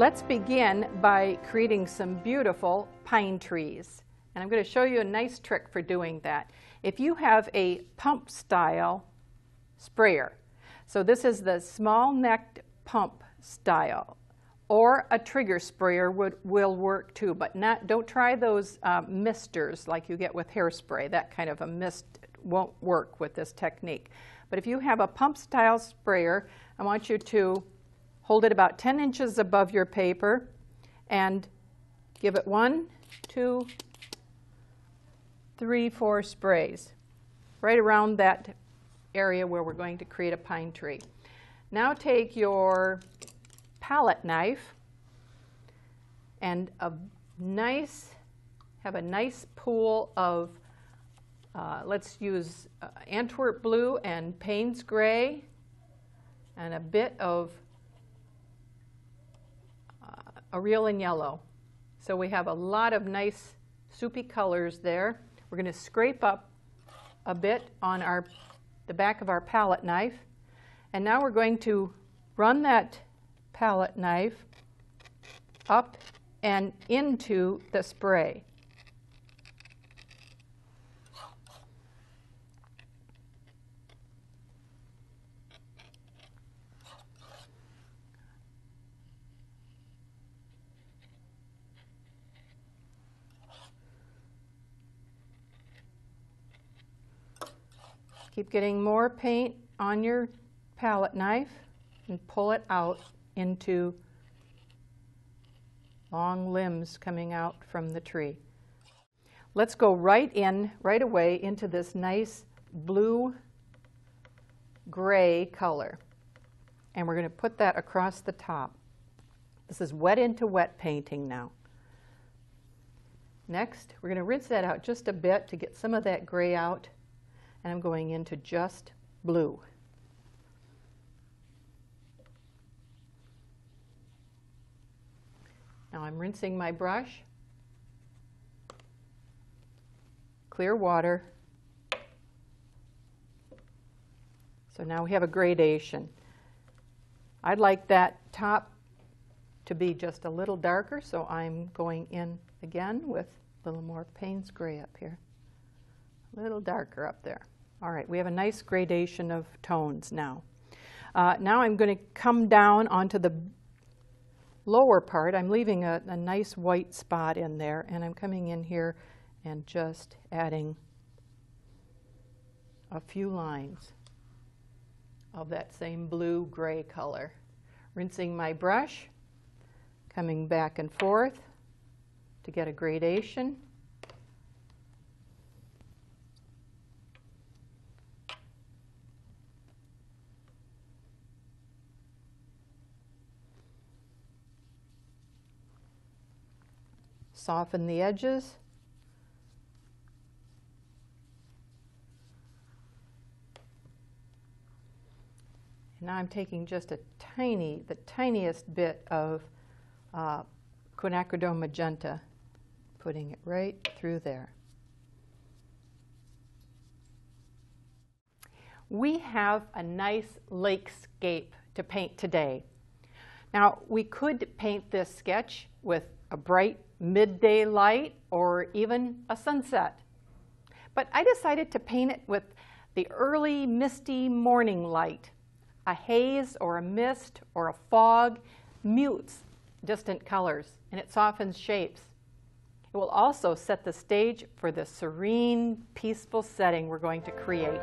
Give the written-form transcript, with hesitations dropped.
Let's begin by creating some beautiful pine trees. And I'm going to show you a nice trick for doing that. If you have a pump style sprayer, so this is the small necked pump style, or a trigger sprayer will work too, but don't try those misters like you get with hairspray. That kind of a mist won't work with this technique. But if you have a pump style sprayer, I want you to hold it about 10 inches above your paper and give it 1, 2, 3, 4 sprays right around that area where we're going to create a pine tree. Now take your palette knife and have a nice pool of, let's use Antwerp blue and Payne's gray and a bit of Aureolin yellow. So we have a lot of nice soupy colors there. We're going to scrape up a bit on the back of our palette knife. And now we're going to run that palette knife up and into the spray. Keep getting more paint on your palette knife and pull it out into long limbs coming out from the tree. Let's go right away into this nice blue-gray color. And we're going to put that across the top. This is wet into wet painting now. Next, we're going to rinse that out just a bit to get some of that gray out. And I'm going into just blue. Now I'm rinsing my brush, clear water. So now we have a gradation. I'd like that top to be just a little darker, so I'm going in again with a little more Payne's gray up here. A little darker up there. All right, we have a nice gradation of tones now. Now I'm going to come down onto the lower part. I'm leaving a nice white spot in there, and I'm coming in here and just adding a few lines of that same blue-gray color. Rinsing my brush, coming back and forth to get a gradation. Soften the edges. And now I'm taking just the tiniest bit of quinacridone magenta, putting it right through there. We have a nice lakescape to paint today. Now, we could paint this sketch with a bright midday light or even a sunset. But I decided to paint it with the early misty morning light. A haze or a mist or a fog mutes distant colors and it softens shapes. It will also set the stage for the serene, peaceful setting we're going to create.